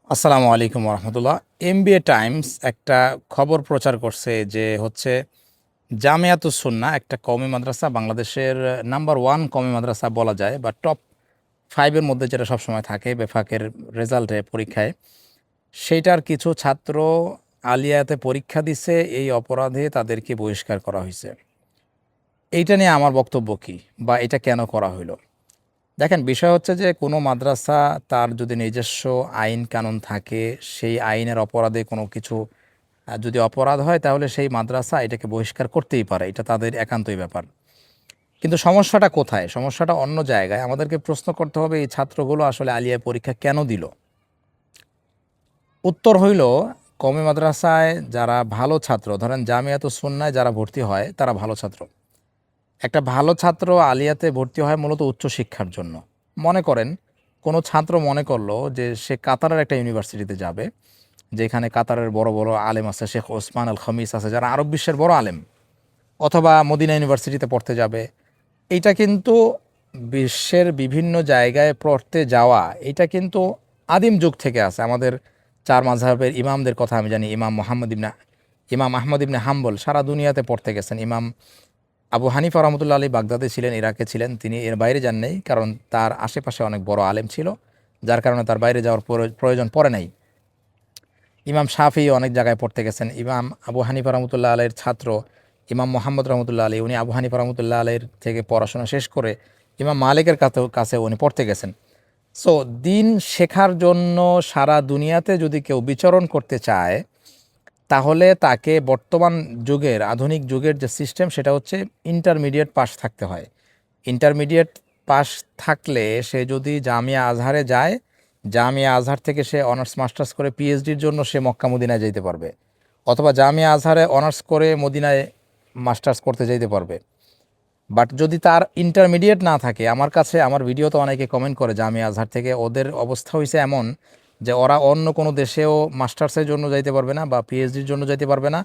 আসসালামু আলাইকুম রহমতুল্লাহ। MBA Times একটা খবর প্রচার করছে যে জামিয়াতুস সুন্নাহ একটা কওমি মাদ্রাসা, বাংলাদেশের নাম্বার ওয়ান কওমি মাদ্রাসা বলা যায়, বা টপ ফাইভের মধ্যে যেটা সবসময় থাকে বেফাকের রেজাল্টে পরীক্ষায়। সেইটার কিছু ছাত্র আলিয়াতে পরীক্ষা দিছে, এই অপরাধে তাদেরকে বহিষ্কার করা হয়েছে। এইটা নিয়ে আমার বক্তব্য কি, বা এটা কেন করা হইলো? দেখেন, বিষয় হচ্ছে যে কোনো মাদ্রাসা তার যদি নিজস্ব আইন কানুন থাকে, সেই আইনের অপরাধে কোনো কিছু যদি অপরাধ হয়, তাহলে সেই মাদ্রাসা এটাকে বহিষ্কার করতেই পারে, এটা তাদের একান্তই ব্যাপার। কিন্তু সমস্যাটা কোথায়? সমস্যাটা অন্য জায়গায়। আমাদেরকে প্রশ্ন করতে হবে, এই ছাত্রগুলো আসলে আলিয়া পরীক্ষা কেন দিল? উত্তর হইল, কওমি মাদ্রাসায় যারা ভালো ছাত্র, ধরেন জামিয়াতুস সুন্নায় যারা ভর্তি হয় তারা ভালো ছাত্র। একটা ভালো ছাত্র আলিয়াতে ভর্তি হয় মূলত উচ্চশিক্ষার জন্য। মনে করেন কোনো ছাত্র মনে করলো যে সে কাতারের একটা ইউনিভার্সিটিতে যাবে, যেখানে কাতারের বড় বড় আলেম আছে, শেখ ওসমান আল খমিস আছে, যারা আরব বিশ্বের বড় আলেম, অথবা মদিনা ইউনিভার্সিটিতে পড়তে যাবে। এইটা কিন্তু বিশ্বের বিভিন্ন জায়গায় পড়তে যাওয়া, এটা কিন্তু আদিম যুগ থেকে আছে। আমাদের চার মাযহাবের ইমামদের কথা আমি জানি। ইমাম আহমদ ইবনে হাম্বল সারা দুনিয়াতে পড়তে গেছেন। ইমাম আবু হানিফা রহমতুল্লাহ আলী বাগদাদে ছিলেন, ইরাকে ছিলেন, তিনি এর বাইরে যান নাই, কারণ তার আশেপাশে অনেক বড় আলেম ছিল, যার কারণে তার বাইরে যাওয়ার প্রয়োজন পড়ে নাই। ইমাম শাফি অনেক জায়গায় পড়তে গেছেন। ইমাম আবু হানিফা রহমতুল্লাহ আলের ছাত্র ইমাম মোহাম্মদ রহমতুল্লাহ আলী, উনি আবু হানিফা রহমতুল্লাহ আলের থেকে পড়াশোনা শেষ করে ইমাম মালিকের কাছে উনি পড়তে গেছেন। সো দিন শেখার জন্য সারা দুনিয়াতে যদি কেউ বিচরণ করতে চায়, তাহলে তাকে বর্তমান যুগের, আধুনিক যুগের যে সিস্টেম, সেটা হচ্ছে ইন্টারমিডিয়েট পাস থাকতে হয়। ইন্টারমিডিয়েট পাস থাকলে সে যদি জামিয়া আজহারে যায়, জামিয়া আজহার থেকে সে অনার্স মাস্টার্স করে পিএইচডির জন্য সে মক্কা মদিনায় যেতে পারবে, অথবা জামিয়া আজহারে অনার্স করে মদিনায় মাস্টার্স করতে যেতে পারবে। বাট যদি তার ইন্টারমিডিয়েট না থাকে, আমার কাছে আমার ভিডিওতে অনেকে কমেন্ট করে জামিয়া আজহার থেকে ওদের অবস্থা হয়েছে এমন যে ওরা অন্য কোনো দেশেও মাস্টার্সের জন্য যাইতে পারবে না, বা পিএইচডির জন্য যাইতে পারবে না,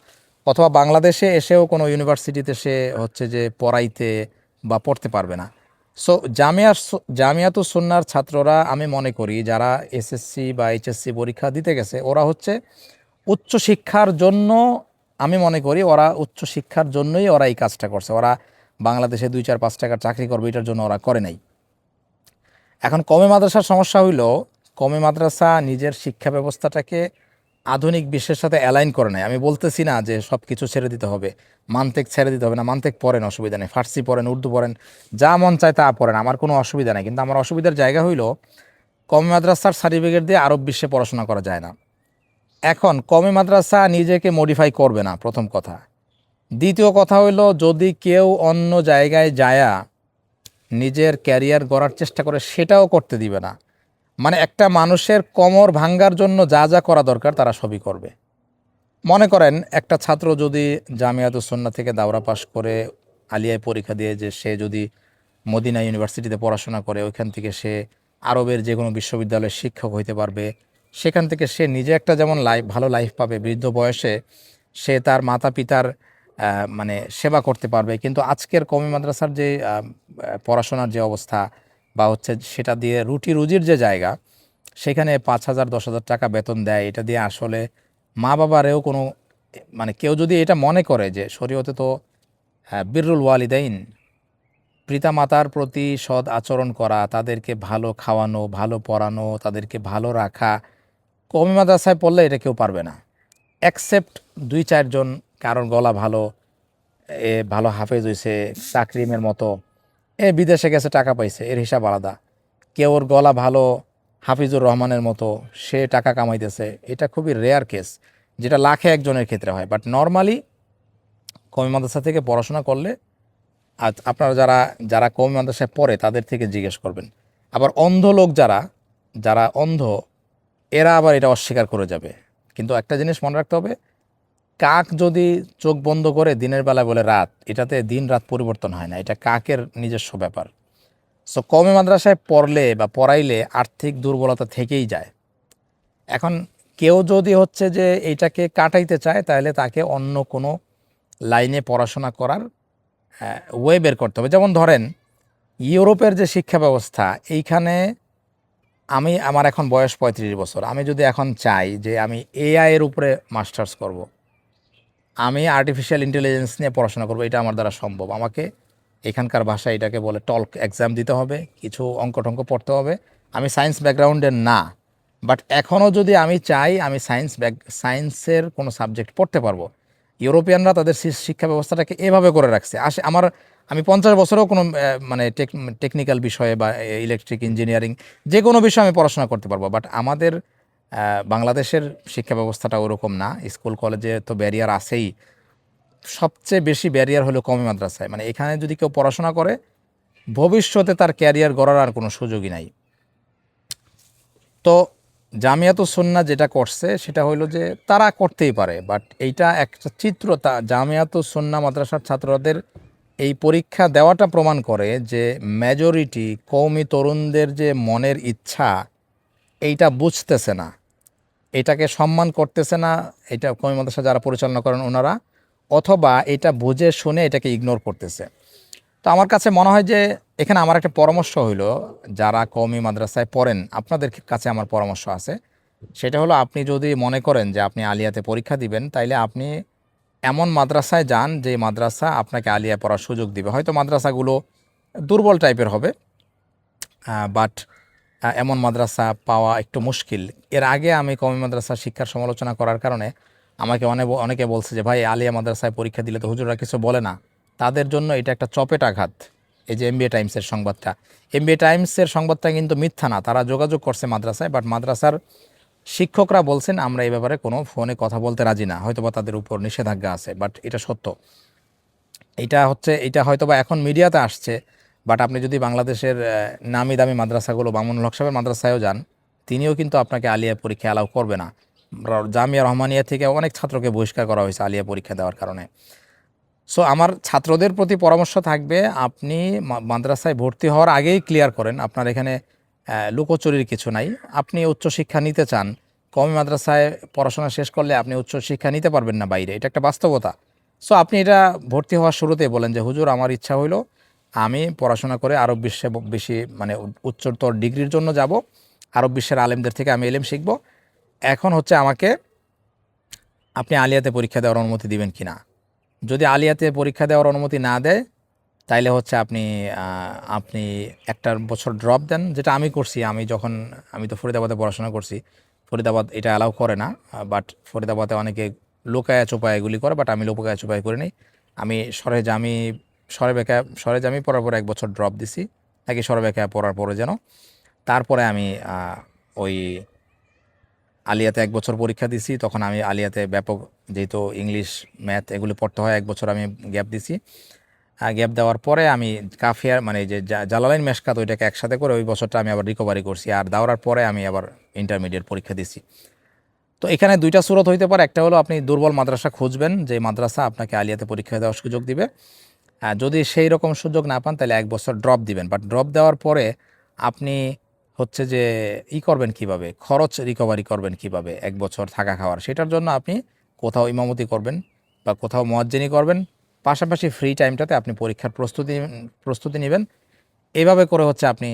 অথবা বাংলাদেশে এসেও কোনো ইউনিভার্সিটিতে সে হচ্ছে যে পড়াইতে বা পড়তে পারবে না। সো জামিয়াতুস সুন্নাহর ছাত্ররা, আমি মনে করি যারা এসএসসি বা এইচএসসি পরীক্ষা দিতে গেছে, ওরা হচ্ছে উচ্চশিক্ষার জন্য, আমি মনে করি ওরা উচ্চশিক্ষার জন্যই ওরা এই কাজটা করছে। ওরা বাংলাদেশে 2-4-5 টাকার চাকরি করবে এটার জন্য ওরা করে নাই। এখন কওমি মাদ্রাসার সমস্যা হইল, কওমি মাদ্রাসা নিজের শিক্ষা ব্যবস্থাটাকে আধুনিক বিশ্বের সাথে অ্যালাইন করে নাই। আমি বলতেছি না যে সব কিছু ছেড়ে দিতে হবে, মান্তেক ছেড়ে দিতে হবে না, মান্তেক পড়েন, অসুবিধা নেই, ফার্সি পড়েন, উর্দু পড়েন, যা মন চায় তা পড়েন, আমার কোনো অসুবিধা নেই। কিন্তু আমার অসুবিধার জায়গা হইল, কওমি মাদ্রাসার সার্টিফিকেট দিয়ে আরব বিশ্বে পড়াশোনা করা যায় না। এখন কওমি মাদ্রাসা নিজেকে মডিফাই করবে না, প্রথম কথা। দ্বিতীয় কথা হইল, যদি কেউ অন্য জায়গায় যায়া নিজের ক্যারিয়ার গড়ার চেষ্টা করে, সেটাও করতে দিবে না। মানে একটা মানুষের কোমর ভাঙ্গার জন্য যা যা করা দরকার তারা সবই করবে। মনে করেন একটা ছাত্র যদি জামিয়াতুস সুন্নাহ থেকে দাওরা পাশ করে আলিয়ায় পরীক্ষা দিয়ে যে সে যদি মদিনা ইউনিভার্সিটিতে পড়াশোনা করে, ওইখান থেকে সে আরবের যে কোনো বিশ্ববিদ্যালয়ের শিক্ষক হইতে পারবে। সেখান থেকে সে নিজে একটা যেমন ভালো লাইফ পাবে, বৃদ্ধ বয়সে সে তার মাতা পিতার মানে সেবা করতে পারবে। কিন্তু আজকের কওমি মাদ্রাসার যে পড়াশোনার যে অবস্থা, বা হচ্ছে সেটা দিয়ে রুটি রুজির যে জায়গা, সেখানে 5,000-10,000 টাকা বেতন দেয়, এটা দিয়ে আসলে মা বাবারেও কোনো, মানে কেউ যদি এটা মনে করে যে শরীয়তে তো বিররুল ওয়ালিদাইন, পিতামাতার প্রতি সৎ আচরণ করা, তাদেরকে ভালো খাওয়ানো, ভালো পড়ানো, তাদেরকে ভালো রাখা, কওমি মাদ্রাসায় পড়লে এটা কেউ পারবে না। অ্যাকসেপ্ট 2-4 জন, কারোর গলা ভালো, ভালো হাফেজ হইছে, তাকরিমের মতো, বিদেশে গেছে টাকা পাইছে, এর হিসাব আলাদা। কেউ ওর গলা ভালো, হাফিজুর রহমানের মতো, সে টাকা কামাইতেছে, এটা খুবই রেয়ার কেস, যেটা লাখে একজনের ক্ষেত্রে হয়। বাট নর্মালি কওমি মাদ্রাসা থেকে পড়াশোনা করলে, আজ আপনারা যারা যারা কওমি মাদ্রাসায় পড়ে তাদের থেকে জিজ্ঞেস করবেন। আবার অন্ধ লোক যারা যারা অন্ধ, এরা আবার এটা অস্বীকার করে যাবে। কিন্তু একটা জিনিস মনে রাখতে হবে, কাক যদি চোখ বন্ধ করে দিনের বেলা বলে রাত, এটাতে দিন রাত পরিবর্তন হয় না, এটা কাকের নিজস্ব ব্যাপার। সো কওমি মাদ্রাসায় পড়লে বা পড়াইলে আর্থিক দুর্বলতা থেকেই যায়। এখন কেউ যদি হচ্ছে যে এইটাকে কাটাইতে চায়, তাহলে তাকে অন্য কোনো লাইনে পড়াশোনা করার ওয়ে বের করতে হবে। যেমন ধরেন ইউরোপের যে শিক্ষা ব্যবস্থা, এইখানে আমার এখন বয়স ৩৫ বছর। আমি যদি এখন চাই যে আমি এআই এর উপরে মাস্টার্স করব, আমি আর্টিফিশিয়াল ইন্টেলিজেন্স নিয়ে পড়াশোনা করব, এটা আমার দ্বারা সম্ভব। আমাকে এখানকার ভাষায় এটাকে বলে টল্ক এক্সাম দিতে হবে, কিছু অঙ্ক টঙ্ক পড়তে হবে। আমি সায়েন্স ব্যাকগ্রাউন্ডের না, বাট এখনও যদি আমি চাই আমি সায়েন্সের কোনো সাবজেক্ট পড়তে পারবো। ইউরোপিয়ানরা তাদের শিক্ষা ব্যবস্থাটাকে এভাবে করে রাখছে। আমি 50 বছরেও কোনো মানে টেকনিক্যাল বিষয়ে বা ইলেকট্রিক ইঞ্জিনিয়ারিং যে কোনো বিষয়ে আমি পড়াশোনা করতে পারবো, বাট আমাদের বাংলাদেশের শিক্ষা ব্যবস্থাটা ওরকম না। স্কুল কলেজে তো ব্যারিয়ার আছেই, সবচেয়ে বেশি ব্যারিয়ার হলো কওমি মাদ্রাসায়। মানে এখানে যদি কেউ পড়াশোনা করে ভবিষ্যতে তার ক্যারিয়ার গড়ার আর কোনো সুযোগই নাই। তো জামিয়াতুস সুন্নাহ যেটা করছে সেটা হলো যে তারা করতেই পারে, বাট এইটা একটা চিত্র। জামিয়াতুস সুন্নাহ মাদ্রাসার ছাত্রদের এই পরীক্ষা দেওয়াটা প্রমাণ করে যে মেজরিটি কওমি তরুণদের যে মনের ইচ্ছা এইটা বুঝতেছে না, এটাকে সম্মান করতেছে না, এটা কওমি মাদ্রাসা যারা পরিচালনা করেন ওনারা, অথবা এটা বুঝে শুনে এটাকে ইগনোর করতেছে। তো আমার কাছে মনে হয় যে এখানে আমার একটা পরামর্শ হইলো, যারা কওমি মাদ্রাসায় পড়েন আপনাদের কাছে আমার পরামর্শ আছে। সেটা হলো, আপনি যদি মনে করেন যে আপনি আলিয়াতে পরীক্ষা দিবেন, তাইলে আপনি এমন মাদ্রাসায় যান যে মাদ্রাসা আপনাকে আলিয়া পড়ার সুযোগ দিবে। হয়তো মাদ্রাসাগুলো দুর্বল টাইপের হবে, বাট এমন মাদ্রাসা পাওয়া একটু মুশকিল। এর আগে আমি কওমি মাদ্রাসা শিক্ষার সমালোচনা করার কারণে আমাকে অনেকে বলছে যে ভাই আলিয়া মাদ্রাসায় পরীক্ষা দিলে তো হুজুররা কিছু বলে না। তাদের জন্য এটা একটা চপেটাঘাত। এই যে এমবিএ টাইমসের সংবাদটা, এমবিএ টাইমসের সংবাদটা কিন্তু মিথ্যা না। তারা যোগাযোগ করছে মাদ্রাসায়, বাট মাদ্রাসার শিক্ষকরা বলছেন আমরা এই ব্যাপারে কোনো ফোনে কথা বলতে রাজি না, হয়তোবা তাদের উপর নিষেধাজ্ঞা আছে, বাট এটা সত্য। এটা হয়তোবা এখন মিডিয়াতে আসছে, বাট আপনি যদি বাংলাদেশের নামি দামি মাদ্রাসাগুলো, মামুনুল হক সাহেবের মাদ্রাসায়ও যান, তিনিও কিন্তু আপনাকে আলিয়া পরীক্ষা অ্যালাউ করবে না। জামিয়া রহমানিয়া থেকে অনেক ছাত্রকে বহিষ্কার করা হয়েছে আলিয়া পরীক্ষা দেওয়ার কারণে। সো আমার ছাত্রদের প্রতি পরামর্শ থাকবে, আপনি মাদ্রাসায় ভর্তি হওয়ার আগেই ক্লিয়ার করেন আপনার এখানে লুকোচুরির কিছু নাই। আপনি উচ্চশিক্ষা নিতে চান, কওমি মাদ্রাসায় পড়াশোনা শেষ করলে আপনি উচ্চশিক্ষা নিতে পারবেন না বাইরে, এটা একটা বাস্তবতা। সো আপনি এটা ভর্তি হওয়ার শুরুতেই বলেন যে হুজুর আমার ইচ্ছা হইলো আমি পড়াশোনা করে আরব বিশ্বে বেশি মানে উচ্চতর ডিগ্রির জন্য যাব, আরব বিশ্বের আলেমদের থেকে আমি এলেম শিখব। এখন হচ্ছে আমাকে আপনি আলিয়াতে পরীক্ষা দেওয়ার অনুমতি দিবেন কিনা। যদি আলিয়াতে পরীক্ষা দেওয়ার অনুমতি না দেয়, তাইলে হচ্ছে আপনি একটা বছর ড্রপ দেন, যেটা আমি করছি। আমি তো ফরিদাবাদে পড়াশোনা করছি, ফরিদাবাদ এটা অ্যালাউ করে না, বাট ফরিদাবাদে অনেকে লোকায়া চোপায় এগুলি করে, বাট আমি লোকায়া চোপায় করিনি। আমি সরে জামি পড়ার পরে 1 বছর ড্রপ দিছি, নাকি সরে বেকায়া পড়ার পরে যেন। তারপরে আমি ওই আলিয়াতে 1 বছর পরীক্ষা দিছি। তখন আমি আলিয়াতে ব্যাপক, যেহেতু ইংলিশ ম্যাথ এগুলি পড়তে হয়, 1 বছর আমি গ্যাপ দিছি। গ্যাপ দেওয়ার পরে আমি কাফিয়ার মানে যে জালালাইন মেশকাত ওইটাকে একসাথে করে ওই বছরটা আমি আবার রিকভারি করছি, আর দাওরার পরে আমি আবার ইন্টারমিডিয়েট পরীক্ষা দিছি। তো এখানে দুইটা সুরত হইতে পারে। একটা হলো আপনি দুর্বল মাদ্রাসা খুঁজবেন, যে মাদ্রাসা আপনাকে আলিয়াতে পরীক্ষা দেওয়ার সুযোগ দিবে। যদি সেই রকম সুযোগ না পান তাহলে 1 বছর ড্রপ দিবেন। বাট ড্রপ দেওয়ার পরে আপনি হচ্ছে যে করবেন কিভাবে, খরচ রিকভারি করবেন কিভাবে 1 বছর থাকা খাওয়ার, সেটার জন্য আপনি কোথাও ইমামতি করবেন বা কোথাও মুয়াজ্জিনি করবেন, পাশাপাশি ফ্রি টাইমটাতে আপনি পরীক্ষার প্রস্তুতি নেবেন। এভাবে করে হচ্ছে আপনি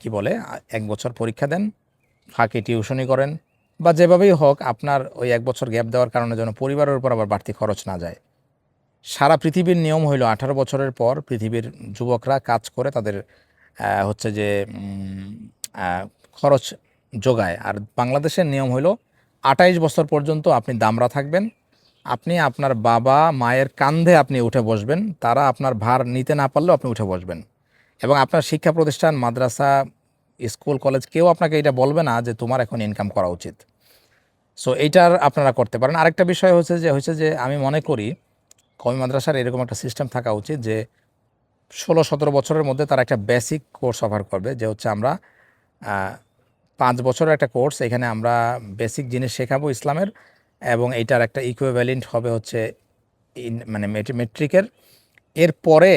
কি বলে 1 বছর পরীক্ষা দেন, ফাঁকে টিউশনি করেন, বা যেভাবেই হোক আপনার ওই 1 বছর গ্যাপ দেওয়ার কারণে যেন পরিবারের উপর আবার বাড়তি খরচ না যায়। সারা পৃথিবীর নিয়ম হইল 18 বছরের পর পৃথিবীর যুবকরা কাজ করে তাদের হচ্ছে যে খরচ যোগায়, আর বাংলাদেশের নিয়ম হইল 28 বছর পর্যন্ত আপনি দামরা থাকবেন। আপনি আপনার বাবা মায়ের কাঁধে আপনি উঠে বসবেন, তারা আপনার ভার নিতে না পারলেও আপনি উঠে বসবেন, এবং আপনার শিক্ষা প্রতিষ্ঠান, মাদ্রাসা, স্কুল, কলেজ কেউ আপনাকে এটা বলবে না যে তোমার এখন ইনকাম করা উচিত। সো এইটার আপনারা করতে পারেন। আরেকটা বিষয় হচ্ছে যে আমি মনে করি কওমি মাদ্রাসার এরকম একটা সিস্টেম থাকা উচিত যে 16-17 বছরের মধ্যে তারা একটা বেসিক কোর্স অফার করবে, যে হচ্ছে আমরা 5 বছরের একটা কোর্স, এখানে আমরা বেসিক জিনিস শেখাবো ইসলামের, এবং এইটার একটা ইকুইভ্যালেন্ট হবে হচ্ছে মানে মেট্রিকের। এরপরে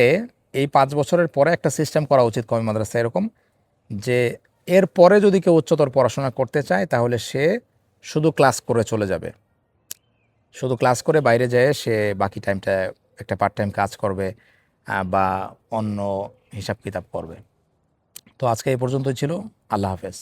এই 5 বছরের পরে একটা সিস্টেম করা উচিত কওমি মাদ্রাসা এরকম, যে এরপরে যদি কেউ উচ্চতর পড়াশোনা করতে চায় তাহলে সে শুধু ক্লাস করে চলে যাবে, শুধু ক্লাস করে বাইরে যেয়ে সে বাকি টাইমটা একটা পার্ট টাইম কাজ করবে বা অন্য হিসাব কিতাব করবে। তো আজকে এই পর্যন্তই ছিল। আল্লাহ হাফেজ।